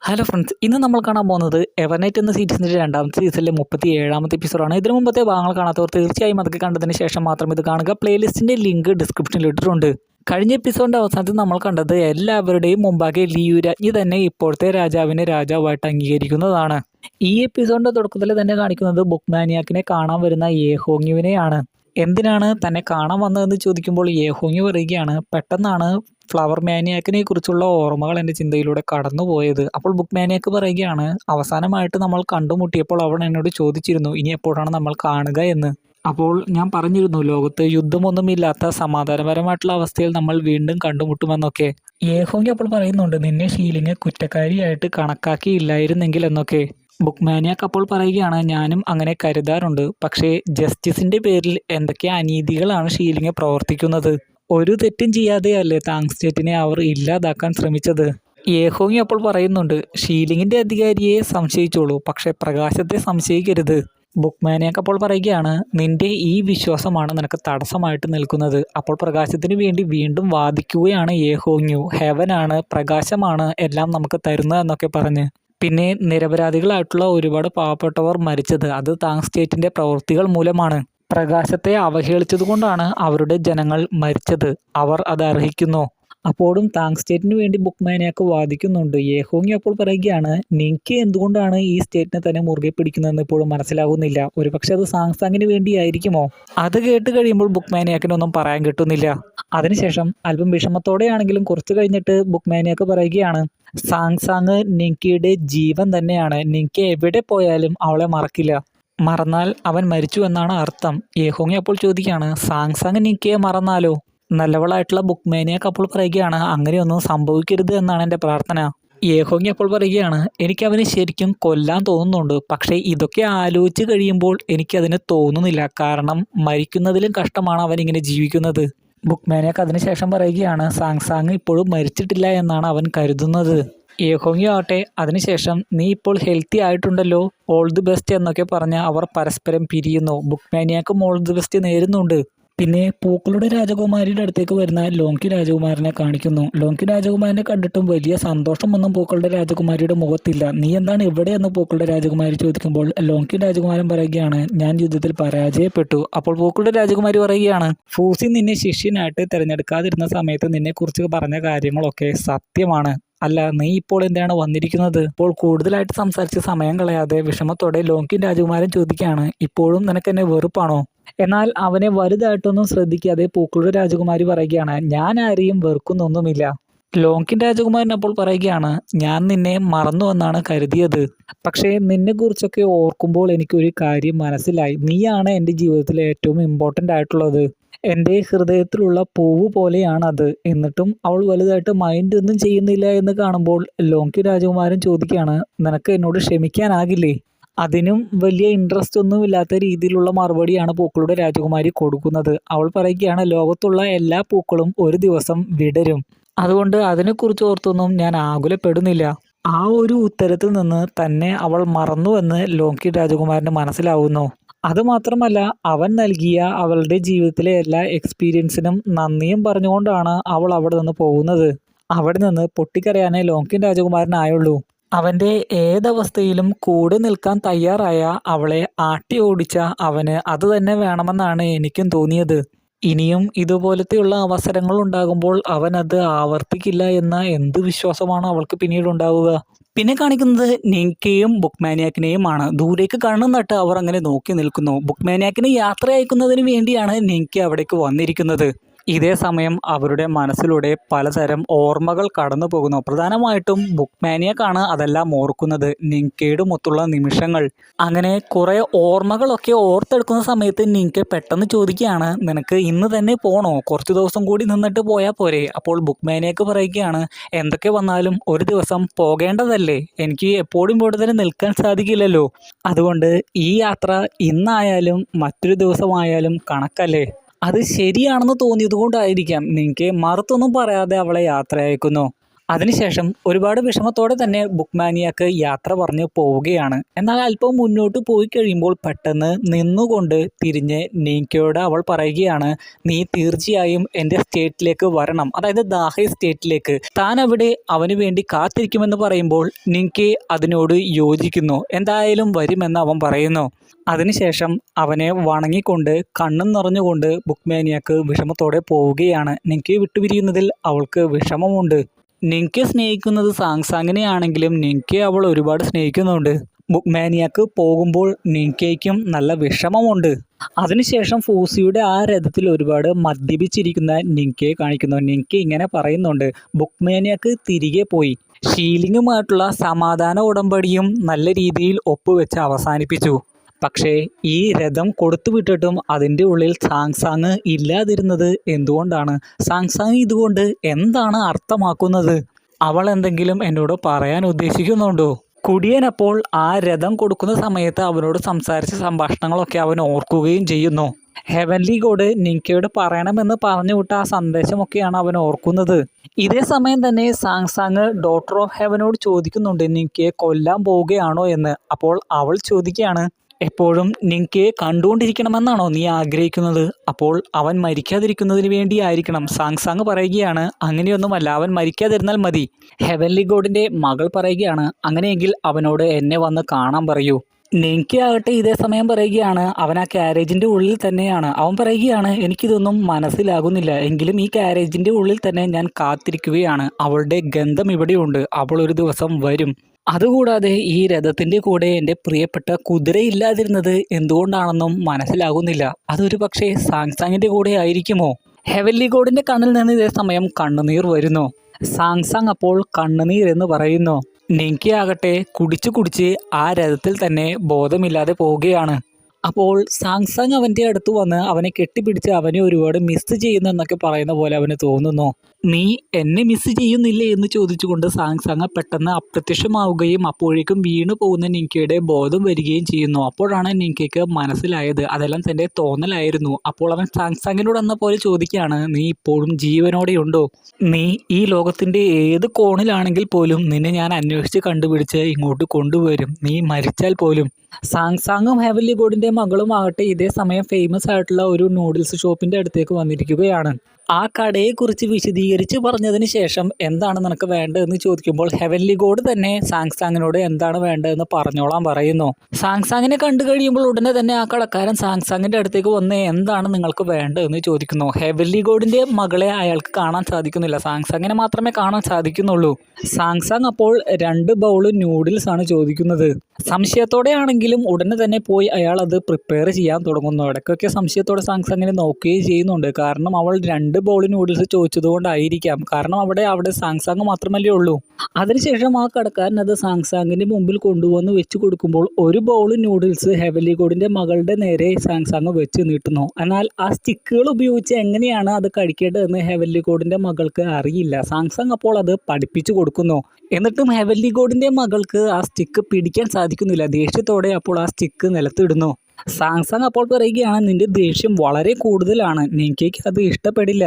Hello friends, ഇന്ന് നമ്മൾ കാണാൻ പോകുന്നത് എവർനൈറ്റ് എന്ന സീരീസിൻ്റെ രണ്ടാമത്തെ സീസണിലെ 37ാമത്തെ എപ്പിസോഡാണ്. ഇതിനു മുമ്പത്തെ ഭാഗങ്ങൾ കാണാത്തവർ തീർച്ചയായും അതൊക്കെ കണ്ടതിന് ശേഷം മാത്രം ഇത് കാണുക. പ്ലേലിസ്റ്റിൻ്റെ ലിങ്ക് ഡിസ്ക്രിപ്ഷനിൽ ഇട്ടിട്ടുണ്ട്. കഴിഞ്ഞ എപ്പിസോഡിൻ്റെ അവസാനത്തിൽ നമ്മൾ കണ്ടത് എല്ലാവരുടെയും മുമ്പാകെ ലിയു രാജ്ഞി തന്നെ ഇപ്പോഴത്തെ രാജാവിനെ രാജാവായിട്ട് അംഗീകരിക്കുന്നതാണ്. ഈ എപ്പിസോഡിൻ്റെ തുടക്കത്തിൽ തന്നെ കാണിക്കുന്നത് ബുക്ക്മാനിയാക്കിനെ കാണാൻ വരുന്ന യേഹോങ്യുവിനെയാണ്. എന്തിനാണ് തന്നെ കാണാൻ വന്നതെന്ന് ചോദിക്കുമ്പോൾ യേഹോങ്യു പറയുകയാണ്, പെട്ടെന്നാണ് ഫ്ലവർ മാനിയാക്കിനെ കുറിച്ചുള്ള ഓർമ്മകൾ എൻ്റെ ചിന്തയിലൂടെ കടന്നുപോയത്. അപ്പോൾ ബുക്ക് മാനിയാക്ക് പറയുകയാണ്, അവസാനമായിട്ട് നമ്മൾ കണ്ടുമുട്ടിയപ്പോൾ അവൾ എന്നോട് ചോദിച്ചിരുന്നു ഇനി എപ്പോഴാണ് നമ്മൾ കാണുക എന്ന്. അപ്പോൾ ഞാൻ പറഞ്ഞിരുന്നു ലോകത്ത് യുദ്ധമൊന്നുമില്ലാത്ത സമാധാനപരമായിട്ടുള്ള അവസ്ഥയിൽ നമ്മൾ വീണ്ടും കണ്ടുമുട്ടുമെന്നൊക്കെ. യേഹോങ്ക അപ്പോൾ പറയുന്നുണ്ട്, നിന്നെ ഷീലിംഗ് കുറ്റക്കാരിയായിട്ട് കണക്കാക്കിയില്ലായിരുന്നെങ്കിൽ എന്നൊക്കെ. ബുക്ക് മാനിയാക്ക് അപ്പോൾ പറയുകയാണ്, ഞാനും അങ്ങനെ കരുതാറുണ്ട്. പക്ഷേ ജസ്റ്റിസിന്റെ പേരിൽ എന്തൊക്കെ അനീതികളാണ് ഷീലിംഗ് പ്രവർത്തിക്കുന്നത്. ഒരു തെറ്റും ചെയ്യാതെയല്ലേ താങ്സ്റ്റേറ്റിനെ അവർ ഇല്ലാതാക്കാൻ ശ്രമിച്ചത്. യേഹോങ്ങി അപ്പോൾ പറയുന്നുണ്ട്, ഷീലിംഗിന്റെ അധികാരിയെ സംശയിച്ചോളൂ, പക്ഷെ പ്രകാശത്തെ സംശയിക്കരുത്. ബുക്ക്മാനിയാക്ക് അപ്പോൾ പറയുകയാണ്, നിന്റെ ഈ വിശ്വാസമാണ് നിനക്ക് തടസ്സമായിട്ട് നിൽക്കുന്നത്. അപ്പോൾ പ്രകാശത്തിന് വേണ്ടി വീണ്ടും വാദിക്കുകയാണ് യേഹോങ്യു. ഹെവനാണ്, പ്രകാശമാണ് എല്ലാം നമുക്ക് തരുന്നത് എന്നൊക്കെ പറഞ്ഞ്. പിന്നെ നിരപരാധികളായിട്ടുള്ള ഒരുപാട് പാവപ്പെട്ടവർ മരിച്ചത് അത് താങ്സ്റ്റേറ്റിന്റെ പ്രവൃത്തികൾ മൂലമാണ്. പ്രകാശത്തെ അവഹേളിച്ചതുകൊണ്ടാണ് അവരുടെ ജനങ്ങൾ മരിച്ചത്. അവർ അത് അർഹിക്കുന്നു. അപ്പോഴും താങ്സ്റ്റേറ്റിന് വേണ്ടി ബുക്ക്മാനിയാക്ക് വാദിക്കുന്നുണ്ട്. യേഹോങ്ങി അപ്പോൾ പറയുകയാണ്, നിനക്ക് എന്തുകൊണ്ടാണ് ഈ സ്റ്റേറ്റിനെ തന്നെ മുറുകെ പിടിക്കുന്നതെന്ന് ഇപ്പോഴും മനസ്സിലാകുന്നില്ല. ഒരുപക്ഷെ അത് സാങ്സാങ്ങിന് വേണ്ടിയായിരിക്കുമോ? അത് കേട്ട് കഴിയുമ്പോൾ ബുക്ക്മാനിയാക്കിനൊന്നും പറയാൻ കിട്ടുന്നില്ല. അതിനുശേഷം അല്പം വിഷമത്തോടെയാണെങ്കിലും കുറച്ച് കഴിഞ്ഞിട്ട് ബുക്ക്മാനിയാക്ക് പറയുകയാണ്, സാങ്സാങ് നിൻകിയുടെ ജീവൻ തന്നെയാണ്. നിൻകി എവിടെ പോയാലും അവളെ മറക്കില്ല. മറന്നാൽ അവൻ മരിച്ചു എന്നാണ് അർത്ഥം. യേഹോങ്ങി അപ്പോൾ ചോദിക്കുകയാണ്, സാങ്സാങ് നിൻകിയെ മറന്നാലോ? നല്ലവളായിട്ടുള്ള ബുക്ക്മാനിയാക്ക് അപ്പോൾ പറയുകയാണ്, അങ്ങനെയൊന്നും സംഭവിക്കരുത് എന്നാണ് എൻ്റെ പ്രാർത്ഥന. യേഹോങ്ങി അപ്പോൾ പറയുകയാണ്, എനിക്ക് അവനെ ശരിക്കും കൊല്ലാൻ തോന്നുന്നുണ്ട്. പക്ഷേ ഇതൊക്കെ ആലോചിച്ച് കഴിയുമ്പോൾ എനിക്കതിന് തോന്നുന്നില്ല. കാരണം മരിക്കുന്നതിലും കഷ്ടമാണ് അവൻ ഇങ്ങനെ ജീവിക്കുന്നത്. ബുക്ക്മാനിയാക്ക് അതിനുശേഷം പറയുകയാണ്, സാങ്സാങ് ഇപ്പോഴും മരിച്ചിട്ടില്ല എന്നാണ് അവൻ കരുതുന്നത്. യേഹോങ്ങി ആവട്ടെ അതിനുശേഷം, നീ ഇപ്പോൾ ഹെൽത്തി ആയിട്ടുണ്ടല്ലോ, ഓൾ ദി ബെസ്റ്റ് എന്നൊക്കെ പറഞ്ഞ് അവർ പരസ്പരം പിരിയുന്നു. ബുക്ക്മാനിയാക്കും ഓൾ ദി ബെസ്റ്റ് നേരുന്നുണ്ട്. പിന്നെ പൂക്കളുടെ രാജകുമാരിയുടെ അടുത്തേക്ക് വരുന്ന ലോങ്കി രാജകുമാരനെ കാണിക്കുന്നു. ലോങ്കി രാജകുമാരനെ കണ്ടിട്ടും വലിയ സന്തോഷമൊന്നും പൂക്കളുടെ രാജകുമാരിയുടെ മുഖത്തില്ല. നീ എന്താണ് ഇവിടെ എന്ന് പൂക്കളുടെ രാജകുമാരി ചോദിക്കുമ്പോൾ ലോങ്കി രാജകുമാരൻ പറയുകയാണ്, ഞാൻ യുദ്ധത്തിൽ പരാജയപ്പെട്ടു. അപ്പോൾ പൂക്കളുടെ രാജകുമാരി പറയുകയാണ്, ഫൂസി നിന്നെ ശിഷ്യനായിട്ട് തിരഞ്ഞെടുക്കാതിരുന്ന സമയത്ത് നിന്നെ കുറിച്ച് പറഞ്ഞ കാര്യങ്ങളൊക്കെ സത്യമാണ്. അല്ല, നീ ഇപ്പോൾ എന്താണ് വന്നിരിക്കുന്നത്? ഇപ്പോൾ കൂടുതലായിട്ട് സംസാരിച്ച് സമയം കളയാതെ വിഷമത്തോടെ ലോങ്കി രാജകുമാരൻ ചോദിക്കുകയാണ്, ഇപ്പോഴും നിനക്ക് എന്നെ വെറുപ്പാണോ? എന്നാൽ അവനെ വലുതായിട്ടൊന്നും ശ്രദ്ധിക്കാതെ പൂക്കളുടെ രാജകുമാരി പറയുകയാണ്, ഞാൻ ആരെയും വെറുക്കുന്നൊന്നുമില്ല. ലോങ്കിൻ രാജകുമാരൻ അപ്പോൾ പറയുകയാണ്, ഞാൻ നിന്നെ മറന്നു എന്നാണ് കരുതിയത്. പക്ഷേ നിന്നെ കുറിച്ചൊക്കെ ഓർക്കുമ്പോൾ എനിക്കൊരു കാര്യം മനസ്സിലായി. നീയാണ് എൻ്റെ ജീവിതത്തിലെ ഏറ്റവും ഇമ്പോർട്ടൻ്റ് ആയിട്ടുള്ളത്. എൻ്റെ ഹൃദയത്തിലുള്ള പൂവ് പോലെയാണത്. എന്നിട്ടും അവൾ വലുതായിട്ട് മൈൻഡ് ഒന്നും ചെയ്യുന്നില്ല എന്ന് കാണുമ്പോൾ ലോങ്കി രാജകുമാരൻ ചോദിക്കുകയാണ്, നിനക്ക് എന്നോട് ക്ഷമിക്കാനാകില്ലേ? അതിനും വലിയ ഇൻട്രസ്റ്റ് ഒന്നുമില്ലാത്ത രീതിയിലുള്ള മറുപടിയാണ് പൂക്കളുടെ രാജകുമാരി കൊടുക്കുന്നത്. അവൾ പറയുകയാണ്, ലോകത്തുള്ള എല്ലാ പൂക്കളും ഒരു ദിവസം വിടരും. അതുകൊണ്ട് അതിനെക്കുറിച്ച് ഓർത്തൊന്നും ഞാൻ ആകുലപ്പെടുന്നില്ല. ആ ഒരു ഉത്തരത്തിൽ നിന്ന് തന്നെ അവൾ മറന്നുവെന്ന് ലോങ്കി രാജകുമാരന് മനസ്സിലാവുന്നു. അതുമാത്രമല്ല, അവൻ നൽകിയ അവളുടെ ജീവിതത്തിലെ എല്ലാ എക്സ്പീരിയൻസിനും നന്ദിയും പറഞ്ഞുകൊണ്ടാണ് അവൾ അവിടെ നിന്ന് പോകുന്നത്. അവിടെ നിന്ന് പൊട്ടിക്കരയാനേ ലോങ്കി രാജകുമാരനായുള്ളൂ. അവൻ്റെ ഏതവസ്ഥയിലും കൂടെ നിൽക്കാൻ തയ്യാറായ അവളെ ആട്ടി ഓടിച്ച അവന് അത് തന്നെ വേണമെന്നാണ് എനിക്കും തോന്നിയത്. ഇനിയും ഇതുപോലത്തെയുള്ള അവസരങ്ങൾ ഉണ്ടാകുമ്പോൾ അവൻ അത് ആവർത്തിക്കില്ല എന്ന എന്ത് വിശ്വാസമാണ് അവൾക്ക് പിന്നീട് ഉണ്ടാവുക. പിന്നെ കാണിക്കുന്നത് നിൻകിയെയും ബുക്ക്മാനിയാക്കിനെയും ആണ്. ദൂരേക്ക് കണ്ണും നട്ട് അവർ അങ്ങനെ നോക്കി നിൽക്കുന്നു. ബുക്ക്മാനിയാക്കിനെ യാത്ര അയക്കുന്നതിന് വേണ്ടിയാണ് നിൻകി അവിടേക്ക് വന്നിരിക്കുന്നത്. ഇതേ സമയം അവരുടെ മനസ്സിലൂടെ പലതരം ഓർമ്മകൾ കടന്നു പോകുന്നു. പ്രധാനമായിട്ടും ബുക്ക്മാനിയാക്കാണ് അതെല്ലാം ഓർക്കുന്നത്, നിൻകിയുടെ മൊത്തുള്ള നിമിഷങ്ങൾ. അങ്ങനെ കുറെ ഓർമ്മകളൊക്കെ ഓർത്തെടുക്കുന്ന സമയത്ത് നിൻകി പെട്ടെന്ന് ചോദിക്കുകയാണ്, നിനക്ക് ഇന്ന് തന്നെ പോണോ? കുറച്ച് ദിവസം കൂടി നിന്നിട്ട് പോയാൽ പോരെ? അപ്പോൾ ബുക്ക്മാനിയാക്ക് പറയുകയാണ്, എന്തൊക്കെ വന്നാലും ഒരു ദിവസം പോകേണ്ടതല്ലേ? എനിക്ക് എപ്പോഴും ഇവിടെ തന്നെ നിൽക്കാൻ സാധിക്കില്ലല്ലോ. അതുകൊണ്ട് ഈ യാത്ര ഇന്നായാലും മറ്റൊരു ദിവസമായാലും കണക്കല്ലേ. അത് ശരിയാണെന്ന് തോന്നിയത് കൊണ്ടായിരിക്കാം നിനക്ക് മറുത്തൊന്നും പറയാതെ അവളെ യാത്ര അയക്കുന്നു. അതിനുശേഷം ഒരുപാട് വിഷമത്തോടെ തന്നെ ബുക്ക്മാനിയാക്ക് യാത്ര പറഞ്ഞ് പോവുകയാണ്. എന്നാൽ അല്പം മുന്നോട്ട് പോയി കഴിയുമ്പോൾ പെട്ടെന്ന് നിന്നുകൊണ്ട് തിരിഞ്ഞ് നിൻകയോട് അവൾ പറയുകയാണ്, നീ തീർച്ചയായും എൻ്റെ സ്റ്റേറ്റിലേക്ക് വരണം, അതായത് ദാഹി സ്റ്റേറ്റിലേക്ക്. താൻ അവിടെ അവന് വേണ്ടി കാത്തിരിക്കുമെന്ന് പറയുമ്പോൾ നിൻകെ അതിനോട് യോജിക്കുന്നു. എന്തായാലും വരുമെന്ന് അവൻ പറയുന്നു. അതിനുശേഷം അവനെ വണങ്ങിക്കൊണ്ട് കണ്ണും നിറഞ്ഞുകൊണ്ട് ബുക്ക്മാനിയാക്ക് വിഷമത്തോടെ പോവുകയാണ്. നിൻകയെ വിട്ടുപിരിയുന്നതിൽ അവൾക്ക് വിഷമമുണ്ട്. നിൻകെ സ്നേഹിക്കുന്നത് സാങ്സാങ്ങിനെ ആണെങ്കിലും നിൻകയെ അവൾ ഒരുപാട് സ്നേഹിക്കുന്നുണ്ട്. ബുക്ക്മാനിയാക്ക് പോകുമ്പോൾ നിൻകയ്ക്കും നല്ല വിഷമമുണ്ട്. അതിനുശേഷം ഫൂസിയുടെ ആ രഥത്തിൽ ഒരുപാട് മദ്യപിച്ചിരിക്കുന്ന നിൻകയെ കാണിക്കുന്നു. നിൻകെ ഇങ്ങനെ പറയുന്നുണ്ട്, ബുക്ക്മാനിയാക്ക് തിരികെ പോയി ഷീലിങ്ങുമായിട്ടുള്ള സമാധാന ഉടമ്പടിയും നല്ല രീതിയിൽ ഒപ്പുവെച്ച് അവസാനിപ്പിച്ചു. പക്ഷേ ഈ രഥം കൊടുത്തുവിട്ടിട്ടും അതിൻ്റെ ഉള്ളിൽ സാങ്സാങ് ഇല്ലാതിരുന്നത് എന്തുകൊണ്ടാണ്? സാങ്സാങ് ഇതുകൊണ്ട് എന്താണ് അർത്ഥമാക്കുന്നത്? അവൾ എന്തെങ്കിലും എന്നോട് പറയാൻ ഉദ്ദേശിക്കുന്നുണ്ടോ? കുടിയൻ അപ്പോൾ ആ രഥം കൊടുക്കുന്ന സമയത്ത് അവനോട് സംസാരിച്ച സംഭാഷണങ്ങളൊക്കെ അവൻ ഓർക്കുകയും ചെയ്യുന്നു. ഹെവൻലി ഗോഡ് നിൻകയോട് പറയണമെന്ന് പറഞ്ഞു വിട്ട ആ സന്ദേശമൊക്കെയാണ് അവൻ ഓർക്കുന്നത്. ഇതേ സമയം തന്നെ സാങ്സാങ് ഡോട്ടർ ഓഫ് ഹെവനോട് ചോദിക്കുന്നുണ്ട്, നിൻകയെ കൊല്ലാൻ പോവുകയാണോ എന്ന്. അപ്പോൾ അവൾ ചോദിക്കുകയാണ്, എപ്പോഴും നിൻകയെ കണ്ടുകൊണ്ടിരിക്കണമെന്നാണോ നീ ആഗ്രഹിക്കുന്നത്? അപ്പോൾ അവൻ മരിക്കാതിരിക്കുന്നതിന് വേണ്ടിയായിരിക്കണം. സാങ്സാങ് പറയുകയാണ്, അങ്ങനെയൊന്നുമല്ല, അവൻ മരിക്കാതിരുന്നാൽ മതി. ഹെവൻലി ഗോഡിൻ്റെ മകൾ പറയുകയാണ്, അങ്ങനെയെങ്കിൽ അവനോട് എന്നെ വന്ന് കാണാൻ പറയൂ. നിൻകെ ആകട്ടെ ഇതേ സമയം പറയുകയാണ്, അവൻ ആ ക്യാരേജിൻ്റെ ഉള്ളിൽ തന്നെയാണ്. അവൻ പറയുകയാണ്, എനിക്കിതൊന്നും മനസ്സിലാകുന്നില്ല, എങ്കിലും ഈ ക്യാരേജിൻ്റെ ഉള്ളിൽ തന്നെ ഞാൻ കാത്തിരിക്കുകയാണ്. അവളുടെ ഗന്ധം ഇവിടെയുണ്ട്, അവൾ ഒരു ദിവസം വരും. അതുകൂടാതെ ഈ രഥത്തിൻ്റെ കൂടെ എൻ്റെ പ്രിയപ്പെട്ട കുതിരയില്ലാതിരുന്നത് എന്തുകൊണ്ടാണെന്നും മനസ്സിലാകുന്നില്ല. അതൊരു പക്ഷേ സാങ്സാങ്ങിൻ്റെ കൂടെ ആയിരിക്കുമോ? ഹെവൻലി ഗോഡിൻ്റെ കണ്ണിൽ നിന്ന് ഇതേ സമയം കണ്ണുനീർ വരുന്നു. സാങ്സാങ് അപ്പോൾ കണ്ണുനീർ എന്ന് പറയുന്നു. നിൻകെ ആകട്ടെ കുടിച്ച് ആ രഥത്തിൽ തന്നെ ബോധമില്ലാതെ പോവുകയാണ്. അപ്പോൾ സാങ്സാങ് അവൻ്റെ അടുത്ത് വന്ന് അവനെ കെട്ടിപ്പിടിച്ച് അവനെ ഒരുപാട് മിസ് ചെയ്യുന്നു എന്നൊക്കെ പറയുന്ന പോലെ അവന് തോന്നുന്നു. നീ എന്നെ മിസ് ചെയ്യുന്നില്ലേ എന്ന് ചോദിച്ചുകൊണ്ട് സാങ്സാങ് പെട്ടെന്ന് അപ്രത്യക്ഷമാവുകയും അപ്പോഴേക്കും വീണു പോകുന്ന നിൻകയുടെ ബോധം വരികയും ചെയ്യുന്നു. അപ്പോഴാണ് നിൻകയ്ക്ക് മനസ്സിലായത് അതെല്ലാം തൻ്റെ തോന്നലായിരുന്നു. അപ്പോൾ അവൻ സാങ്സാങ്ങിനോട് എന്ന പോലെ ചോദിക്കുകയാണ്, നീ ഇപ്പോഴും ജീവനോടെയുണ്ടോ? നീ ഈ ലോകത്തിൻ്റെ ഏത് കോണിലാണെങ്കിൽ പോലും നിന്നെ ഞാൻ അന്വേഷിച്ച് കണ്ടുപിടിച്ച് ഇങ്ങോട്ട് കൊണ്ടുവരും, നീ മരിച്ചാൽ പോലും. സാങ്സാങ്ങും ഹെവൻലി ഗോഡിൻ്റെ മകളും ആകട്ടെ ഇതേ സമയം ഫേമസ് ആയിട്ടുള്ള ഒരു നൂഡിൽസ് ഷോപ്പിൻ്റെ അടുത്തേക്ക് വന്നിരിക്കുകയാണ്. ആ കടയെക്കുറിച്ച് വിശദീകരിച്ച് പറഞ്ഞതിന് ശേഷം എന്താണ് നിനക്ക് വേണ്ടതെന്ന് ചോദിക്കുമ്പോൾ ഹെവൻലി ഗോഡ് തന്നെ സാങ്സാങ്ങിനോട് എന്താണ് വേണ്ടതെന്ന് പറഞ്ഞോളാൻ പറയുന്നു. സാങ്സാങ്ങിനെ കണ്ടു കഴിയുമ്പോൾ ഉടനെ തന്നെ ആ കടക്കാരൻ സാങ്സാങ്ങിൻ്റെ അടുത്തേക്ക് വന്ന് എന്താണ് നിങ്ങൾക്ക് വേണ്ടതെന്ന് ചോദിക്കുന്നു. ഹെവൻലി ഗോഡിൻ്റെ മകളെ അയാൾക്ക് കാണാൻ സാധിക്കുന്നില്ല, സാങ്സാങ്ങിനെ മാത്രമേ കാണാൻ സാധിക്കുന്നുള്ളൂ. സാങ്സാങ് അപ്പോൾ 2 ബൗൾ നൂഡിൽസ് ആണ് ചോദിക്കുന്നത്. സംശയത്തോടെ ആണെങ്കിലും ഉടനെ തന്നെ പോയി അയാൾ അത് പ്രിപ്പയർ ചെയ്യാൻ തുടങ്ങുന്നു. ഇടയ്ക്കൊക്കെ സംശയത്തോടെ സാങ്സാങ്ങിനെ നോക്കുകയും ചെയ്യുന്നുണ്ട്. കാരണം അവൾ 2 ബൗൾ നൂഡിൽസ് ചോദിച്ചതുകൊണ്ടായിരിക്കാം. കാരണം അവിടെ സാങ്സാങ് മാത്രമല്ലേ ഉള്ളൂ. അതിനുശേഷം ആ കടക്കാരൻ അത് സാങ്സാങ്ങിൻ്റെ മുമ്പിൽ കൊണ്ടുവന്ന് വെച്ച് കൊടുക്കുമ്പോൾ ഒരു ബൗൾ നൂഡിൽസ് ഹെവൻലി ഗോഡിൻ്റെ മകളുടെ നേരെ സാങ്സാങ് വെച്ച് നീട്ടുന്നു. എന്നാൽ ആ സ്റ്റിക്കുകൾ ഉപയോഗിച്ച് എങ്ങനെയാണ് അത് കഴിക്കേണ്ടതെന്ന് ഹെവൻലി ഗോഡിൻ്റെ മകൾക്ക് അറിയില്ല. സാങ്സാങ് അപ്പോൾ അത് പഠിപ്പിച്ചു കൊടുക്കുന്നു. എന്നിട്ടും ഹെവൻലി ഗോഡിൻ്റെ മകൾക്ക് ആ സ്റ്റിക്ക് പിടിക്കാൻ സാധിക്കുന്നില്ല. ദേഷ്യത്തോടെ അപ്പോൾ ആ സ്റ്റിക്ക് നിലത്തിടുന്നു. സാങ്സാങ് അപ്പോൾ പറയുകയാണ്, നിന്റെ ദേഷ്യം വളരെ കൂടുതലാണ്, നിൻകയ്ക്ക് അത് ഇഷ്ടപ്പെടില്ല.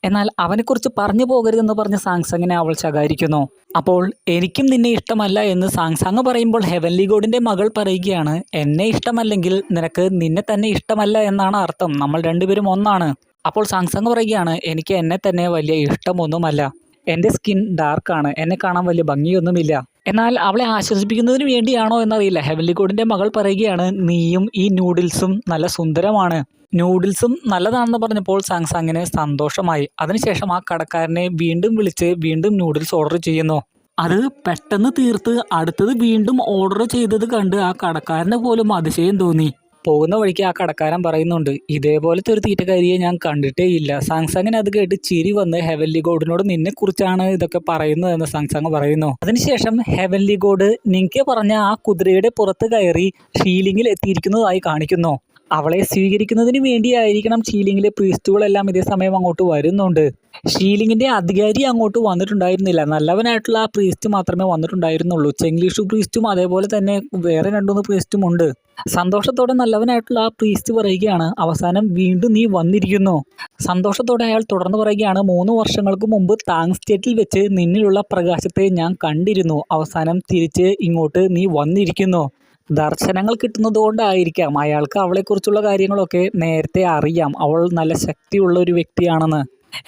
എന്നാൽ അവനെക്കുറിച്ച് പറഞ്ഞു പോകരുതെന്ന് പറഞ്ഞ് സാങ്സാങ്ങിനെ അവൾ ശകാരിക്കുന്നു. അപ്പോൾ എനിക്കും നിന്നെ ഇഷ്ടമല്ല എന്ന് സാങ്സാങ് പറയുമ്പോൾ ഹെവൻലി ഗോഡിൻ്റെ മകൾ പറയുകയാണ്, എന്നെ ഇഷ്ടമല്ലെങ്കിൽ നിനക്ക് നിന്നെ തന്നെ ഇഷ്ടമല്ല എന്നാണ് അർത്ഥം, നമ്മൾ രണ്ടുപേരും ഒന്നാണ്. അപ്പോൾ സാങ്സാങ് പറയുകയാണ്, എനിക്ക് എന്നെ തന്നെ വലിയ ഇഷ്ടമൊന്നുമല്ല, എൻ്റെ സ്കിൻ ഡാർക്കാണ്, എന്നെ കാണാൻ വലിയ ഭംഗിയൊന്നുമില്ല. എന്നാൽ അവളെ ആശ്വസിപ്പിക്കുന്നതിന് വേണ്ടിയാണോ എന്നറിയില്ല, ഹെവൻലി ഗോഡിൻ്റെ മകൾ പറയുകയാണ്, നീയും ഈ നൂഡിൽസും നല്ല സുന്ദരമാണ്. നൂഡിൽസും നല്ലതാണെന്ന് പറഞ്ഞപ്പോൾ സാങ്സാങ്ങിന് സന്തോഷമായി. അതിനുശേഷം ആ കടക്കാരനെ വീണ്ടും വിളിച്ച് വീണ്ടും നൂഡിൽസ് ഓർഡർ ചെയ്യുന്നു. അത് പെട്ടെന്ന് തീർത്ത് അടുത്തത് വീണ്ടും ഓർഡർ ചെയ്തത് കണ്ട് ആ കടക്കാരന് പോലും അതിശയം തോന്നി. പോകുന്ന വഴിക്ക് ആ കടക്കാരൻ പറയുന്നുണ്ട്, ഇതേപോലത്തെ ഒരു തീറ്റക്കാരിയെ ഞാൻ കണ്ടിട്ടേ ഇല്ല. സാങ്സാങ്ങിന് അത് കേട്ട് ചിരി വന്ന് ഹെവൻലി ഗോഡിനോട് നിന്നെക്കുറിച്ചാണ് ഇതൊക്കെ പറയുന്നതെന്ന് സാങ്സാങ് പറയുന്നു. അതിനുശേഷം ഹെവൻലി ഗോഡ് നിൻകെ പറഞ്ഞ ആ കുതിരയുടെ പുറത്ത് കയറി ഷീലിങ്ങിൽ എത്തിയിരിക്കുന്നതായി കാണിക്കുന്നു. അവളെ സ്വീകരിക്കുന്നതിന് വേണ്ടിയായിരിക്കണം ഷീലിങ്ങിലെ പ്രീസ്റ്റുകളെല്ലാം ഇതേ സമയം അങ്ങോട്ട് വരുന്നുണ്ട്. ഷീലിങ്ങിന്റെ അധികാരി അങ്ങോട്ട് വന്നിട്ടുണ്ടായിരുന്നില്ല. നല്ലവനായിട്ടുള്ള ആ പ്രീസ്റ്റ് മാത്രമേ വന്നിട്ടുണ്ടായിരുന്നുള്ളൂ. ചെങ്ലീഷു പ്രീസ്റ്റും അതേപോലെ തന്നെ വേറെ 2-3 പ്രീസ്റ്റും ഉണ്ട്. സന്തോഷത്തോടെ നല്ലവനായിട്ടുള്ള ആ പ്രീസ്റ്റ് പറയുകയാണ്, അവസാനം വീണ്ടും നീ വന്നിരിക്കുന്നു. സന്തോഷത്തോടെ അയാൾ തുടർന്ന് പറയുകയാണ്, 3 വർഷങ്ങൾക്ക് മുമ്പ് താങ് സ്റ്റേറ്റിൽ വെച്ച് നിന്നിലുള്ള പ്രകാശത്തെ ഞാൻ കണ്ടിരുന്നു. അവസാനം തിരിച്ച് ഇങ്ങോട്ട് നീ വന്നിരിക്കുന്നു. ദർശനങ്ങൾ കിട്ടുന്നതുകൊണ്ടായിരിക്കാം അയാൾക്ക് അവളെക്കുറിച്ചുള്ള കാര്യങ്ങളൊക്കെ നേരത്തെ അറിയാം. അവൾ നല്ല ശക്തിയുള്ള ഒരു വ്യക്തിയാണെന്ന്.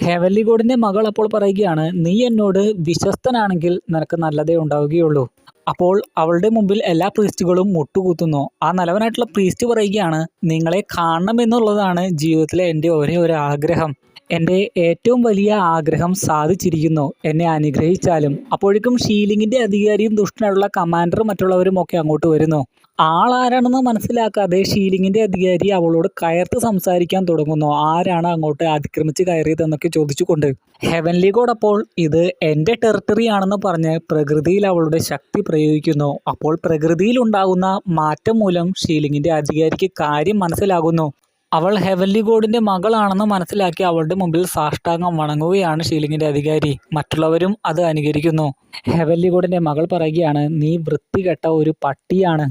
ഹെവൻലി ഗോഡിന്റെ മകൾ അപ്പോൾ പറയുകയാണ്, നീ എന്നോട് വിശ്വസ്തനാണെങ്കിൽ നിനക്ക് നല്ലതേ ഉണ്ടാവുകയുള്ളൂ. അപ്പോൾ അവളുടെ മുമ്പിൽ എല്ലാ പ്രീസ്റ്റുകളും മുട്ടുകുത്തുന്നു. ആ നല്ലവനായിട്ടുള്ള പ്രീസ്റ്റ് പറയുകയാണ്, നിങ്ങളെ കാണണമെന്നുള്ളതാണ് ജീവിതത്തിലെ എൻ്റെ ഒരേ ഒരു ആഗ്രഹം. എൻ്റെ ഏറ്റവും വലിയ ആഗ്രഹം സാധിച്ചിരിക്കുന്നു. എന്നെ അനുഗ്രഹിച്ചാലും. അപ്പോഴേക്കും ഷീലിങ്ങിന്റെ അധികാരിയും ദുഷ്ടനായിട്ടുള്ള കമാൻഡറും മറ്റുള്ളവരും ഒക്കെ അങ്ങോട്ട് വരുന്നു. ആളാരാണെന്ന് മനസ്സിലാക്കാതെ ഷീലിങ്ങിന്റെ അധികാരി അവളോട് കയർത്ത് സംസാരിക്കാൻ തുടങ്ങുന്നു. ആരാണ് അങ്ങോട്ട് അതിക്രമിച്ച് കയറിയതെന്നൊക്കെ ചോദിച്ചുകൊണ്ട്. ഹെവൻലി ഗോഡ് അപ്പോൾ ഇത് എൻ്റെ ടെറിട്ടറി ആണെന്ന് പറഞ്ഞ് പ്രകൃതിയിൽ അവളുടെ ശക്തി പ്രയോഗിക്കുന്നു. അപ്പോൾ പ്രകൃതിയിൽ ഉണ്ടാകുന്ന മാറ്റം മൂലം ഷീലിങ്ങിന്റെ അധികാരിക്ക് കാര്യം മനസ്സിലാകുന്നു. അവൾ ഹെവൻലി ഗോഡിന്റെ മകളാണെന്ന് മനസ്സിലാക്കി അവളുടെ മുമ്പിൽ സാഷ്ടാംഗം വണങ്ങുകയാണ് ഷീലിങ്ങിന്റെ അധികാരി. മറ്റുള്ളവരും അത് അനുകരിക്കുന്നു. ഹെവൻലി ഗോഡിന്റെ മകൾ പറയുകയാണ്, നീ വൃത്തികെട്ട ഒരു പട്ടിയാണ്.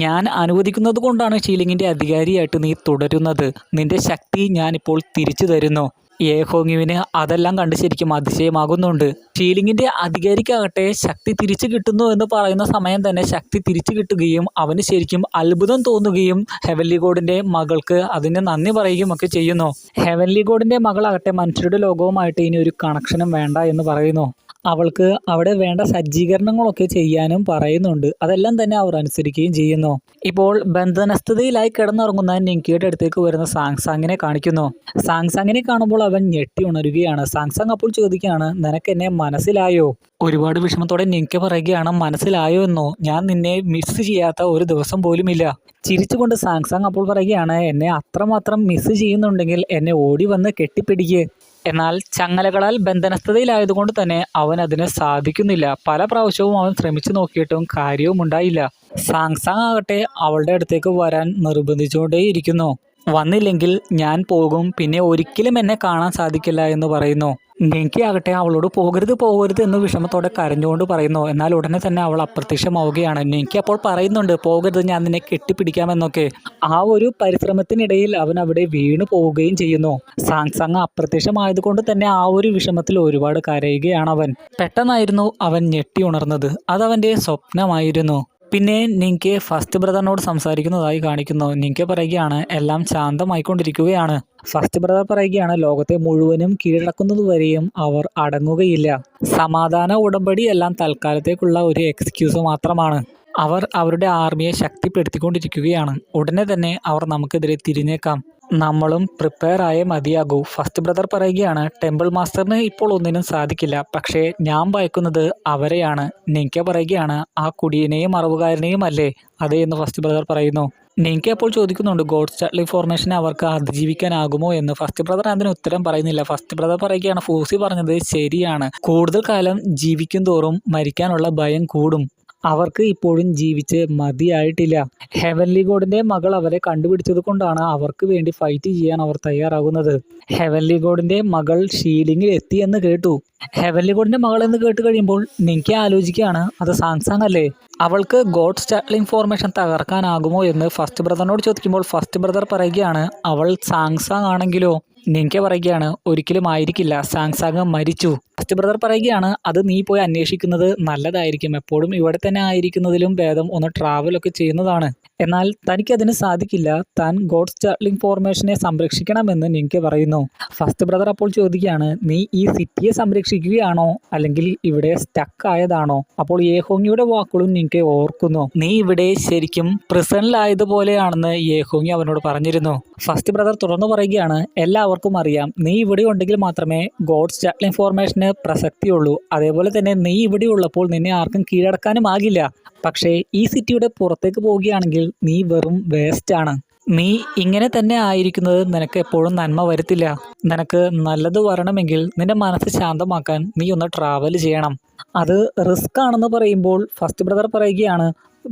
ഞാൻ അനുവദിക്കുന്നത് കൊണ്ടാണ് ഷീലിങ്ങിന്റെ അധികാരിയായിട്ട് നീ തുടരുന്നത്. നിന്റെ ശക്തി ഞാനിപ്പോൾ തിരിച്ചു തരുന്നു. യേഹോങ്ങിവിന് അതെല്ലാം കണ്ട് ശരിക്കും അതിശയമാകുന്നുണ്ട്. ഷീലിങ്ങിന്റെ അധികാരിക്കാകട്ടെ ശക്തി തിരിച്ചു കിട്ടുന്നു എന്ന് പറയുന്ന സമയം തന്നെ ശക്തി തിരിച്ചു കിട്ടുകയും അവന് ശരിക്കും അത്ഭുതം തോന്നുകയും ഹെവൻലി ഗോഡിന്റെ മകൾക്ക് അതിന് നന്ദി പറയുകയും ഒക്കെ ചെയ്യുന്നു. ഹെവൻലി ഗോഡിന്റെ മകളാകട്ടെ മനുഷ്യരുടെ ലോകവുമായിട്ട് ഇനി ഒരു കണക്ഷനും വേണ്ട എന്ന് പറയുന്നു. അവൾക്ക് അവിടെ വേണ്ട സജ്ജീകരണങ്ങളൊക്കെ ചെയ്യാനും പറയുന്നുണ്ട്. അതെല്ലാം തന്നെ അവർ അനുസരിക്കുകയും ചെയ്യുന്നു. ഇപ്പോൾ ബന്ധനസ്ഥതയിലായി കിടന്നുറങ്ങുന്ന നിങ്കിയുടെ അടുത്തേക്ക് വരുന്ന സാങ്സാങ്ങിനെ കാണിക്കുന്നു. സാങ്സാങ്ങിനെ കാണുമ്പോൾ അവൻ ഞെട്ടി ഉണരുകയാണ്. സാങ്സാങ് അപ്പോൾ ചോദിക്കുകയാണ്, നിനക്ക് എന്നെ മനസ്സിലായോ? ഒരുപാട് വിഷമത്തോടെ നിങ്ക പറയുകയാണ്, മനസ്സിലായോ എന്നോ? ഞാൻ നിന്നെ മിസ് ചെയ്യാത്ത ഒരു ദിവസം പോലുമില്ല. ചിരിച്ചുകൊണ്ട് സാങ്സാങ് അപ്പോൾ പറയുകയാണ്, എന്നെ അത്രമാത്രം മിസ് ചെയ്യുന്നുണ്ടെങ്കിൽ എന്നെ ഓടി വന്ന് കെട്ടിപ്പിടിക്ക്. എന്നാൽ ചങ്ങലകളാൽ ബന്ധനസ്ഥതയിലായതുകൊണ്ട് തന്നെ അവൻ അതിന് സാധിക്കുന്നില്ല. പല പ്രാവശ്യവും അവൻ ശ്രമിച്ചു നോക്കിയിട്ടും കാര്യവും ഉണ്ടായില്ല. സാങ്സാങ് ആകട്ടെ അവളുടെ അടുത്തേക്ക് വരാൻ നിർബന്ധിച്ചുകൊണ്ടേയിരിക്കുന്നു. വന്നില്ലെങ്കിൽ ഞാൻ പോകും, പിന്നെ ഒരിക്കലും എന്നെ കാണാൻ സാധിക്കില്ല എന്ന് പറയുന്നു. നിങ്കിയാകട്ടെ അവളോട് പോകരുത് പോകരുത് എന്ന് വിഷമത്തോടെ കരഞ്ഞുകൊണ്ട് പറയുന്നു. എന്നാൽ ഉടനെ തന്നെ അവൾ അപ്രത്യക്ഷമാവുകയാണ്. നിങ്കി അപ്പോൾ പറയുന്നുണ്ട്, പോകരുത്, ഞാൻ നിന്നെ കെട്ടിപ്പിടിക്കാമെന്നൊക്കെ. ആ ഒരു പരിശ്രമത്തിനിടയിൽ അവൻ അവിടെ വീണു പോവുകയും ചെയ്യുന്നു. സാങ്സാങ് അപ്രത്യക്ഷമായതുകൊണ്ട് തന്നെ ആ ഒരു വിഷമത്തിൽ ഒരുപാട് കരയുകയാണ് അവൻ. പെട്ടെന്നായിരുന്നു അവൻ ഞെട്ടി ഉണർന്നത്. അതവൻ്റെ സ്വപ്നമായിരുന്നു. പിന്നെ നിങ്കെ ഫസ്റ്റ് ബ്രദറിനോട് സംസാരിക്കുന്നതായി കാണിക്കുന്നു. നിങ്കെ പറയുകയാണ്, എല്ലാം ശാന്തമായിക്കൊണ്ടിരിക്കുകയാണ്. ഫസ്റ്റ് ബ്രദർ പറയുകയാണ്, ലോകത്തെ മുഴുവനും കീഴടക്കുന്നതുവരെയും അവർ അടങ്ങുകയില്ല. സമാധാന ഉടമ്പടി എല്ലാം തൽക്കാലത്തേക്കുള്ള ഒരു എക്സ്ക്യൂസ് മാത്രമാണ്. അവർ അവരുടെ ആർമിയെ ശക്തിപ്പെടുത്തിക്കൊണ്ടിരിക്കുകയാണ്. ഉടനെ തന്നെ അവർ നമുക്കെതിരെ തിരിഞ്ഞേക്കാം. നമ്മളും പ്രിപ്പയർ ആയേ മതിയാകൂ. ഫസ്റ്റ് ബ്രദർ പറയുകയാണ്, ടെമ്പിൾ മാസ്റ്ററിന് ഇപ്പോൾ ഒന്നിനും സാധിക്കില്ല. പക്ഷേ ഞാൻ ഭയക്കുന്നത് അവരെയാണ്. നിങ്ക പറയുകയാണ്, ആ കുടിയനെയും മറവുകാരനെയും അല്ലേ? അതെ എന്ന് ഫസ്റ്റ് ബ്രദർ പറയുന്നു. നിങ്ക അപ്പോൾ ചോദിക്കുന്നുണ്ട്, ഗോഡ് സ്റ്റാർട്ട്ലിംഗ് ഫോർമേഷനെ അവർക്ക് അതിജീവിക്കാനാകുമോ എന്ന്. ഫസ്റ്റ് ബ്രദർ അതിന് ഉത്തരം പറയുന്നില്ല. ഫസ്റ്റ് ബ്രദർ പറയുകയാണ്, ഫൂസി പറഞ്ഞത് ശരിയാണ്. കൂടുതൽ കാലം ജീവിക്കും തോറും മരിക്കാനുള്ള ഭയം കൂടും. അവർക്ക് ഇപ്പോഴും ജീവിച്ച് മതിയായിട്ടില്ല. ഹെവൻലി ഗോഡിന്റെ മകൾ അവരെ കണ്ടുപിടിച്ചത് കൊണ്ടാണ് അവർക്ക് വേണ്ടി ഫൈറ്റ് ചെയ്യാൻ അവർ തയ്യാറാകുന്നത്. ഹെവൻലി ഗോഡിന്റെ മകൾ ഷീലിങ്ങിൽ എത്തിയെന്ന് കേട്ടു. ഹെവൻലി ഗോഡിന്റെ മകൾ എന്ന് കേട്ട് കഴിയുമ്പോൾ നിങ്കി ആലോചിക്കുകയാണ്, അത് സാങ്സാങ് അല്ലേ? അവൾക്ക് ഗോഡ് സ്റ്റാർട്ട്ലിംഗ് ഫോർമേഷൻ തകർക്കാനാകുമോ എന്ന് ഫസ്റ്റ് ബ്രദറിനോട് ചോദിക്കുമ്പോൾ ഫസ്റ്റ് ബ്രദർ പറയുകയാണ്, അവൾ സാങ്സാങ് ആണെങ്കിലോ? നിങ്ക പറയുകയാണ്, ഒരിക്കലും ആയിരിക്കില്ല, സാങ്സാങ് മരിച്ചു. ഫസ്റ്റ് ബ്രദർ പറയുകയാണ്, അത് നീ പോയി അന്വേഷിക്കുന്നത് നല്ലതായിരിക്കും. എപ്പോഴും ഇവിടെ തന്നെ ആയിരിക്കുന്നതിലും ഭേദം ഒന്ന് ട്രാവലൊക്കെ ചെയ്യുന്നതാണ്. എന്നാൽ തനിക്കതിന് സാധിക്കില്ല. താൻ ഗോഡ് സ്റ്റാർട്ട്ലിംഗ് ഫോർമേഷനെ സംരക്ഷിക്കണമെന്ന് നിങ്ക പറയുന്നു. ഫസ്റ്റ് ബ്രദർ അപ്പോൾ ചോദിക്കുകയാണ്, നീ ഈ സിറ്റിയെ സംരക്ഷിക്കുകയാണോ അല്ലെങ്കിൽ ഇവിടെ സ്റ്റക്ക് ആയതാണോ? അപ്പോൾ യേഹോങ്ങിയുടെ വാക്കുകളും നിങ്ക ഓർക്കുന്നു. നീ ഇവിടെ ശരിക്കും പ്രിസണിലായതുപോലെയാണെന്ന് യേഹോങ്ങി അവനോട് പറഞ്ഞിരുന്നു. ഫസ്റ്റ് ബ്രദർ തുറന്നു പറയുകയാണ്, എല്ലാവർക്കും അറിയാം, നീ ഇവിടെ ഉണ്ടെങ്കിൽ മാത്രമേ ഗോഡ് സ്റ്റാർട്ട്ലിംഗ് ഫോർമേഷന് പ്രസക്തിയുള്ളൂ. അതേപോലെ തന്നെ നീ ഇവിടെ ഉള്ളപ്പോൾ നിന്നെ ആർക്കും കീഴടക്കാനും ആകില്ല. പക്ഷേ ഈ സിറ്റിയുടെ പുറത്തേക്ക് പോവുകയാണെങ്കിൽ നീ വെറും വേസ്റ്റ് ആണ്. നീ ഇങ്ങനെ തന്നെ ആയിരിക്കുന്നത് നിനക്ക് എപ്പോഴും നന്മ വരുത്തില്ല. നിനക്ക് നല്ലത് വരണമെങ്കിൽ നിന്റെ മനസ്സ് ശാന്തമാക്കാൻ നീ ഒന്ന് ട്രാവൽ ചെയ്യണം. അത് റിസ്ക് ആണെന്ന് പറയുമ്പോൾ ഫസ്റ്റ് ബ്രദർ പറയുകയാണ്,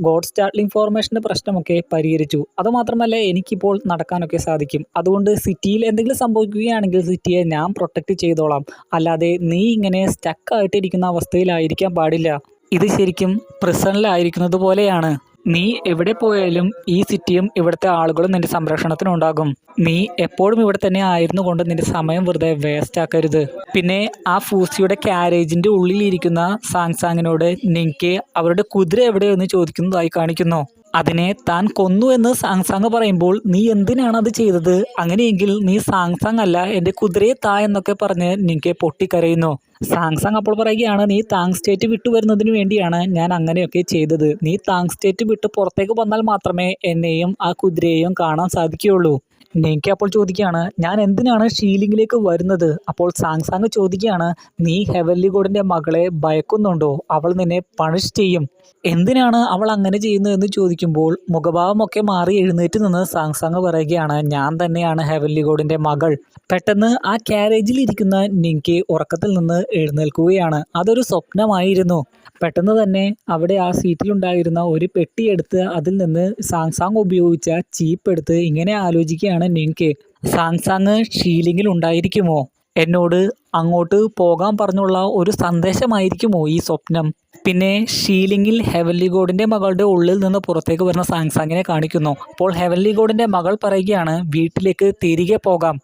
ഗോഡ് സ്റ്റാർട്ട്ലിംഗ് ഫോർമേഷൻ്റെ പ്രശ്നമൊക്കെ പരിഹരിച്ചു. അതുമാത്രമല്ല എനിക്കിപ്പോൾ നടക്കാനൊക്കെ സാധിക്കും. അതുകൊണ്ട് സിറ്റിയിൽ എന്തെങ്കിലും സംഭവിക്കുകയാണെങ്കിൽ സിറ്റിയെ ഞാൻ പ്രൊട്ടക്റ്റ് ചെയ്തോളാം. അല്ലാതെ നീ ഇങ്ങനെ സ്റ്റക്കായിട്ടിരിക്കുന്ന അവസ്ഥയിലായിരിക്കാൻ പാടില്ല. ഇത് ശരിക്കും പ്രിസണിലായിരിക്കുന്നത് പോലെയാണ്. നീ എവിടെ പോയാലും ഈ സിറ്റിയും ഇവിടുത്തെ ആളുകളും നിന്റെ സംരക്ഷണത്തിനുണ്ടാകും. നീ എപ്പോഴും ഇവിടെ തന്നെ ആയിരുന്നു കൊണ്ട് നിന്റെ സമയം വെറുതെ വേസ്റ്റ് ആക്കരുത്. പിന്നെ ആ ഫൂസിയുടെ ക്യാരേജിന്റെ ഉള്ളിലിരിക്കുന്ന സാങ്സാങ്ങിനോട് നിൻകെ അവരുടെ കുതിര എവിടെയെന്ന് ചോദിക്കുന്നതായി കാണിക്കുന്നു. അതിനെ താൻ കൊന്നു എന്ന് സാങ്സാങ് പറയുമ്പോൾ നീ എന്തിനാണ് അത് ചെയ്തത്? അങ്ങനെയെങ്കിൽ നീ സാങ്സാങ് അല്ല, എൻ്റെ കുതിരയെ താ എന്നൊക്കെ പറഞ്ഞ് നിൻകെ പൊട്ടിക്കരയുന്നു. സാങ്സാങ് അപ്പോൾ പറയുകയാണ്, നീ താങ് സ്റ്റേറ്റ് വിട്ടു വരുന്നതിന് വേണ്ടിയാണ് ഞാൻ അങ്ങനെയൊക്കെ ചെയ്തത്. നീ താങ് സ്റ്റേറ്റ് വിട്ട് പുറത്തേക്ക് വന്നാൽ മാത്രമേ എന്നെയും ആ കുതിരയെയും കാണാൻ സാധിക്കുകയുള്ളൂ. നിൻകെ അപ്പോൾ ചോദിക്കുകയാണ്, ഞാൻ എന്തിനാണ് ഷീലിംഗിലേക്ക് വരുന്നത്? അപ്പോൾ സാങ്സാങ് ചോദിക്കുകയാണ്, നീ ഹെവൻലി ഗോഡിൻ്റെ മകളെ ഭയക്കുന്നുണ്ടോ? അവൾ നിന്നെ പണിഷ് ചെയ്യും. എന്തിനാണ് അവൾ അങ്ങനെ ചെയ്യുന്നതെന്ന് ചോദിക്കുമ്പോൾ മുഖഭാവമൊക്കെ മാറി എഴുന്നേറ്റ് നിന്ന് സാങ്സാങ് പറയുകയാണ്, ഞാൻ തന്നെയാണ് ഹെവൻലി ഗോഡിൻ്റെ മകൾ. പെട്ടെന്ന് ആ ക്യാരേജിൽ ഇരിക്കുന്ന നിൻകെ ഉറക്കത്തിൽ നിന്ന് എഴുന്നേൽക്കുകയാണ്. അതൊരു സ്വപ്നമായിരുന്നു. പെട്ടെന്ന് തന്നെ അവിടെ ആ സീറ്റിലുണ്ടായിരുന്ന ഒരു പെട്ടിയെടുത്ത് അതിൽ നിന്ന് സാങ്സാങ് ഉപയോഗിച്ച ചീപ്പ് എടുത്ത് ഇങ്ങനെ ആലോചിക്കുകയാണ് നിൻകെ. സാങ്സാങ് ഷീലിംഗിൽ ഉണ്ടായിരിക്കുമോ? എന്നോട് അങ്ങോട്ട് പോകാൻ പറഞ്ഞുള്ള ഒരു സന്ദേശമായിരിക്കുമോ ഈ സ്വപ്നം? പിന്നെ ഷീലിംഗിൽ ഹെവൻലി ഗോഡിൻ്റെ മകളുടെ ഉള്ളിൽ നിന്ന് പുറത്തേക്ക് വരുന്ന സാങ്സാങ്ങിനെ കാണിക്കുന്നു. അപ്പോൾ ഹെവൻലി ഗോഡിൻ്റെ മകൾ പറയുകയാണ്, വീട്ടിലേക്ക് തിരികെ പോകാം.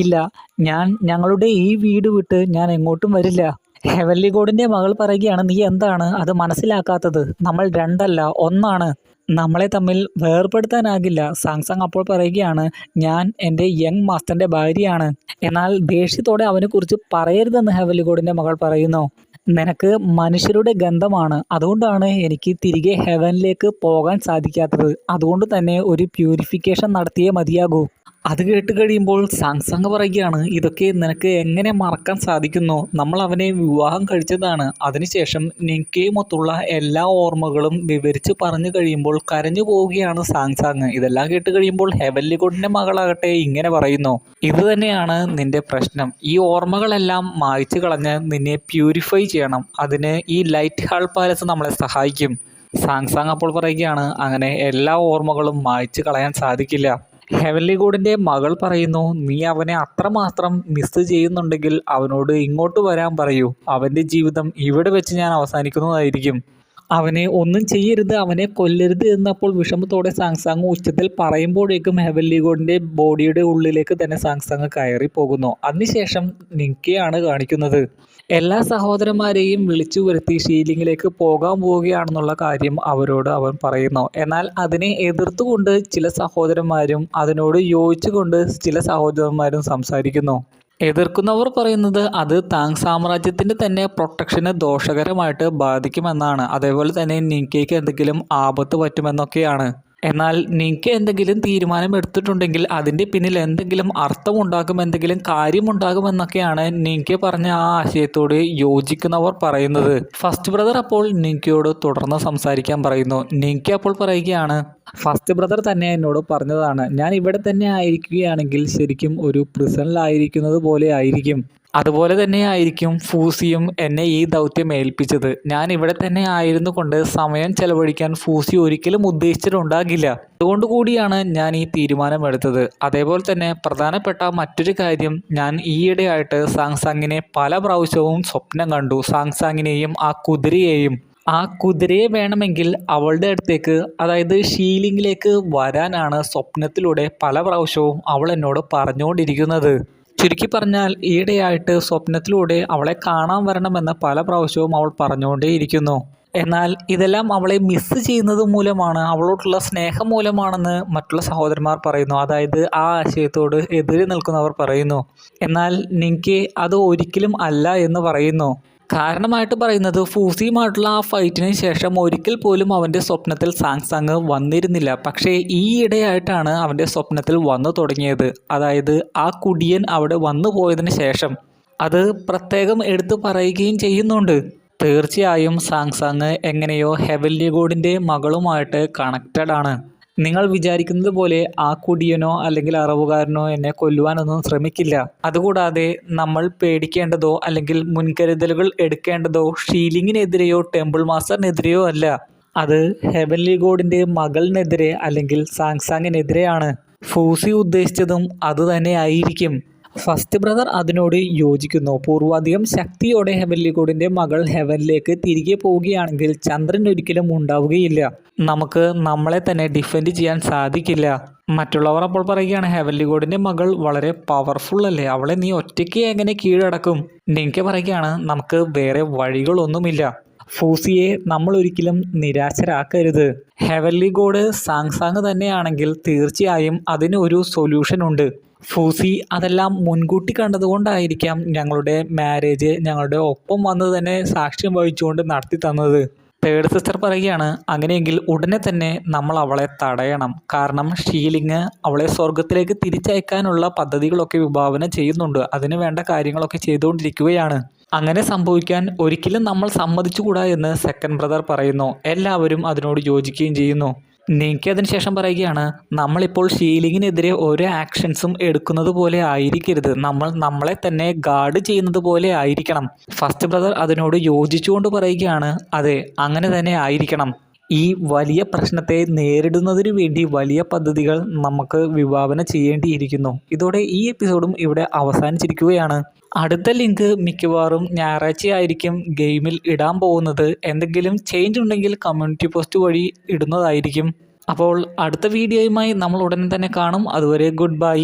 ഇല്ല, ഞങ്ങളുടെ ഈ വീട് വിട്ട് ഞാൻ എങ്ങോട്ടും വരില്ല. ഹെവൻലി ഗോഡിൻ്റെ മകൾ പറയുകയാണ്, നീ എന്താണ് അത് മനസ്സിലാക്കാത്തത്? നമ്മൾ രണ്ടല്ല ഒന്നാണ്. നമ്മളെ തമ്മിൽ വേർപെടുത്താനാകില്ല. സാങ്സാങ് അപ്പോൾ പറയുകയാണ്, ഞാൻ എൻ്റെ യങ് മാസ്റ്ററിൻ്റെ ഭാര്യയാണ്. എന്നാൽ ദേഷ്യത്തോടെ അവനെക്കുറിച്ച് പറയരുതെന്ന് ഹെവൻലി ഗോഡിൻ്റെ മകൾ പറയുന്നു. നിനക്ക് മനുഷ്യരുടെ ഗന്ധമാണ്, അതുകൊണ്ടാണ് എനിക്ക് തിരികെ ഹെവനിലേക്ക് പോകാൻ സാധിക്കാത്തത്. അതുകൊണ്ട് തന്നെ ഒരു പ്യൂരിഫിക്കേഷൻ നടത്തിയേ മതിയാകൂ. അത് കേട്ട് കഴിയുമ്പോൾ സാങ്സാങ് പറയുകയാണ്, ഇതൊക്കെ നിനക്ക് എങ്ങനെ മറക്കാൻ സാധിക്കുന്നു? നമ്മൾ അവനെ വിവാഹം കഴിച്ചതാണ്. അതിനുശേഷം നിൻകെയുമൊത്തുള്ള എല്ലാ ഓർമ്മകളും വിവരിച്ച് പറഞ്ഞു കഴിയുമ്പോൾ കരഞ്ഞു പോവുകയാണ് സാങ്സാങ്. ഇതെല്ലാം കേട്ട് കഴിയുമ്പോൾ ഹെവൻലി ഗോഡിൻ്റെ മകളാകട്ടെ ഇങ്ങനെ പറയുന്നു, ഇത് തന്നെയാണ് നിന്റെ പ്രശ്നം. ഈ ഓർമ്മകളെല്ലാം മായ്ച്ചു കളഞ്ഞ് നിന്നെ പ്യൂരിഫൈ ചെയ്യണം. അതിന് ഈ ലൈറ്റ് ഹാൾ പാലസ് നമ്മളെ സഹായിക്കും. സാങ്സാങ് അപ്പോൾ പറയുകയാണ്, അങ്ങനെ എല്ലാ ഓർമ്മകളും മായ്ച്ചു കളയാൻ സാധിക്കില്ല. ഹെവൻലി ഗോഡിൻ്റെ മകൾ പറയുന്നു, നീ അവനെ അത്രമാത്രം മിസ് ചെയ്യുന്നുണ്ടെങ്കിൽ അവനോട് ഇങ്ങോട്ട് വരാൻ പറയൂ. അവൻ്റെ ജീവിതം ഇവിടെ വെച്ച് ഞാൻ അവസാനിക്കുന്നതായിരിക്കും. അവനെ ഒന്നും ചെയ്യരുത്, അവനെ കൊല്ലരുത് എന്നപ്പോൾ വിഷമത്തോടെ സാങ്സാങ് ഉച്ചത്തിൽ പറയുമ്പോഴേക്കും ഹെവൻലി ഗോഡിൻ്റെ ബോഡിയുടെ ഉള്ളിലേക്ക് തന്നെ സാങ്സാങ് കയറി പോകുന്നു. അതിനുശേഷം നിൻകെയാണ് കാണിക്കുന്നത്. എല്ലാ സഹോദരന്മാരെയും വിളിച്ചു വരുത്തി ഷീലിംഗിലേക്ക് പോകാൻ പോവുകയാണെന്നുള്ള കാര്യം അവരോട് അവൻ പറയുന്നു. എന്നാൽ അതിനെ എതിർത്തുകൊണ്ട് ചില സഹോദരന്മാരും അതിനോട് യോജിച്ചുകൊണ്ട് ചില സഹോദരന്മാരും സംസാരിക്കുന്നു. എതിർക്കുന്നവർ പറയുന്നത് അത് താങ് സാമ്രാജ്യത്തിൻ്റെ തന്നെ പ്രൊട്ടക്ഷന് ദോഷകരമായിട്ട് ബാധിക്കുമെന്നാണ്. അതേപോലെ തന്നെ നിൻകെയ്ക്ക് എന്തെങ്കിലും ആപത്ത് പറ്റുമെന്നൊക്കെയാണ്. എന്നാൽ നിൻകെ എന്തെങ്കിലും തീരുമാനം എടുത്തിട്ടുണ്ടെങ്കിൽ അതിൻ്റെ പിന്നിൽ എന്തെങ്കിലും അർത്ഥമുണ്ടാകും, എന്തെങ്കിലും കാര്യമുണ്ടാകുമെന്നൊക്കെയാണ് നിൻകെ പറഞ്ഞ ആ ആശയത്തോട് യോജിക്കുന്നവർ പറയുന്നത്. ഫസ്റ്റ് ബ്രദർ അപ്പോൾ നിൻകെയോട് തുടർന്ന് സംസാരിക്കാൻ പറയുന്നു. നിൻകെ അപ്പോൾ പറയുകയാണ്, ഫസ്റ്റ് ബ്രദർ തന്നെ എന്നോട് പറഞ്ഞതാണ്, ഞാൻ ഇവിടെ തന്നെ ആയിരിക്കുകയാണെങ്കിൽ ശരിക്കും ഒരു പ്രിസണിലായിരിക്കുന്നത് പോലെ ആയിരിക്കും. അതുപോലെ തന്നെ ആയിരിക്കും ഫൂസിയും എന്നെ ഈ ദൗത്യം ഏൽപ്പിച്ചത്. ഞാൻ ഇവിടെ തന്നെ ആയിരുന്നു കൊണ്ട് സമയം ചെലവഴിക്കാൻ ഫൂസി ഒരിക്കലും ഉദ്ദേശിച്ചിട്ടുണ്ടാകില്ല. അതുകൊണ്ട് കൂടിയാണ് ഞാൻ ഈ തീരുമാനമെടുത്തത്. അതേപോലെ തന്നെ പ്രധാനപ്പെട്ട മറ്റൊരു കാര്യം, ഞാൻ ഈയിടെയായിട്ട് സാങ്സാങ്ങിനെ പല പ്രാവശ്യവും സ്വപ്നം കണ്ടു. സാങ്സാങ്ങിനെയും ആ കുതിരയെയും. ആ കുതിരയെ വേണമെങ്കിൽ അവളുടെ അടുത്തേക്ക്, അതായത് ഷീലിംഗിലേക്ക് വരാനാണ് സ്വപ്നത്തിലൂടെ പല പ്രാവശ്യവും അവൾ എന്നോട് പറഞ്ഞുകൊണ്ടിരിക്കുന്നത്. ചുരുക്കി പറഞ്ഞാൽ ഈയിടെയായിട്ട് സ്വപ്നത്തിലൂടെ അവളെ കാണാൻ വരണമെന്ന് പല പ്രാവശ്യവും അവൾ പറഞ്ഞുകൊണ്ടേയിരിക്കുന്നു. എന്നാൽ ഇതെല്ലാം അവളെ മിസ് ചെയ്യുന്നത് മൂലമാണ്, അവളോടുള്ള സ്നേഹം മൂലമാണെന്ന് മറ്റുള്ള സഹോദരന്മാർ പറയുന്നു. അതായത് ആ ആശയത്തോട് എതിരെ നിൽക്കുന്നവർ പറയുന്നു. എന്നാൽ നിൻകെ അത് ഒരിക്കലും അല്ല എന്ന് പറയുന്നു. കാരണമായിട്ട് പറയുന്നത് ഫൂസിയുമായിട്ടുള്ള ആ ഫൈറ്റിന് ശേഷം ഒരിക്കൽ പോലും അവൻ്റെ സ്വപ്നത്തിൽ സാങ്സാങ് വന്നിരുന്നില്ല. പക്ഷേ ഈ ഇടയായിട്ടാണ് അവൻ്റെ സ്വപ്നത്തിൽ വന്നു തുടങ്ങിയത്. അതായത് ആ കുടിയൻ അവിടെ വന്നു പോയതിന് ശേഷം അത് പ്രത്യേകം എടുത്തു പറയുകയും ചെയ്യുന്നുണ്ട്. തീർച്ചയായും സാങ്സാങ് എങ്ങനെയോ ഹെവൻലി ഗോഡിൻ്റെ മകളുമായിട്ട് കണക്റ്റഡ് ആണ്. നിങ്ങൾ വിചാരിക്കുന്നത് പോലെ ആ കുടിയനോ അല്ലെങ്കിൽ അറവുകാരനോ എന്നെ കൊല്ലുവാനൊന്നും ശ്രമിക്കില്ല. അതുകൂടാതെ നമ്മൾ പേടിക്കേണ്ടതോ അല്ലെങ്കിൽ മുൻകരുതലുകൾ എടുക്കേണ്ടതോ ഷീലിംഗിനെതിരെയോ ടെമ്പിൾ മാസ്റ്ററിനെതിരെയോ അല്ല. അത് ഹെവൻലി ഗോഡിൻ്റെ മകളിനെതിരെ അല്ലെങ്കിൽ സാങ്സാങ്ങിനെതിരെയാണ്. ഫൂസി ഉദ്ദേശിച്ചതും അതുതന്നെ ആയിരിക്കും. ഫസ്റ്റ് ബ്രദർ അതിനോട് യോജിക്കുന്നു. പൂർവാധികം ശക്തിയോടെ ഹെവൻലി ഗോഡിൻ്റെ മകൾ ഹെവനിലേക്ക് തിരികെ പോവുകയാണെങ്കിൽ ചന്ദ്രൻ ഒരിക്കലും ഉണ്ടാവുകയില്ല. നമുക്ക് നമ്മളെ തന്നെ ഡിഫെൻഡ് ചെയ്യാൻ സാധിക്കില്ല. മറ്റുള്ളവർ അപ്പോൾ പറയുകയാണ്, ഹെവൻലി ഗോഡിൻ്റെ മകൾ വളരെ പവർഫുൾ അല്ലേ, അവളെ നീ ഒറ്റയ്ക്ക് എങ്ങനെ കീഴടക്കും? നിങ്ക പറയുകയാണ്, നമുക്ക് വേറെ വഴികളൊന്നുമില്ല. ഫൂസിയെ നമ്മൾ ഒരിക്കലും നിരാശരാക്കരുത്. ഹെവൻലി ഗോഡ് സാങ്സാങ് തന്നെയാണെങ്കിൽ തീർച്ചയായും അതിന് ഒരു സൊല്യൂഷൻ ഉണ്ട്. ഫൂസി അതെല്ലാം മുൻകൂട്ടി കണ്ടതുകൊണ്ടായിരിക്കാം ഞങ്ങളുടെ മാരേജ് ഞങ്ങളുടെ ഒപ്പം വന്ന് തന്നെ സാക്ഷ്യം വഹിച്ചുകൊണ്ട് നടത്തി തന്നത്. തേർഡ് സിസ്റ്റർ പറയുകയാണ്, അങ്ങനെയെങ്കിൽ ഉടനെ തന്നെ നമ്മൾ അവളെ തടയണം. കാരണം ഷീലിംഗ് അവളെ സ്വർഗത്തിലേക്ക് തിരിച്ചയക്കാനുള്ള പദ്ധതികളൊക്കെ വിഭാവന ചെയ്യുന്നുണ്ട്. അതിന് വേണ്ട കാര്യങ്ങളൊക്കെ ചെയ്തുകൊണ്ടിരിക്കുകയാണ്. അങ്ങനെ സംഭവിക്കാൻ ഒരിക്കലും നമ്മൾ സമ്മതിച്ചുകൂടാ എന്ന് സെക്കൻഡ് ബ്രദർ പറയുന്നു. എല്ലാവരും അതിനോട് യോജിക്കുകയും ചെയ്യുന്നു. നിക്ക് അതിനുശേഷം പറയുകയാണ്, നമ്മളിപ്പോൾ ഷീലിങ്ങിനെതിരെ ഓരോ ആക്ഷൻസും എടുക്കുന്നത് പോലെ ആയിരിക്കരുത്, നമ്മൾ നമ്മളെ തന്നെ ഗാർഡ് ചെയ്യുന്നത് പോലെ ആയിരിക്കണം. ഫസ്റ്റ് ബ്രദർ അതിനോട് യോജിച്ചുകൊണ്ട് പറയുകയാണ്, അതെ അങ്ങനെ തന്നെ ആയിരിക്കണം. ഈ വലിയ പ്രശ്നത്തെ നേരിടുന്നതിനു വേണ്ടി വലിയ പദ്ധതികൾ നമുക്ക് വിഭാവന ചെയ്യേണ്ടിയിരിക്കുന്നു. ഇതോടെ ഈ എപ്പിസോഡും ഇവിടെ അവസാനിച്ചിരിക്കുകയാണ്. അടുത്ത ലിങ്ക് മിക്കവാറും ഞായറാഴ്ചയായിരിക്കും ഗെയിമിൽ ഇടാൻ പോകുന്നത്. എന്തെങ്കിലും ചേഞ്ച് ഉണ്ടെങ്കിൽ കമ്മ്യൂണിറ്റി പോസ്റ്റ് വഴി ഇടുന്നതായിരിക്കും. അപ്പോൾ അടുത്ത വീഡിയോയുമായി നമ്മൾ ഉടനെ തന്നെ കാണും. അതുവരെ ഗുഡ് ബൈ.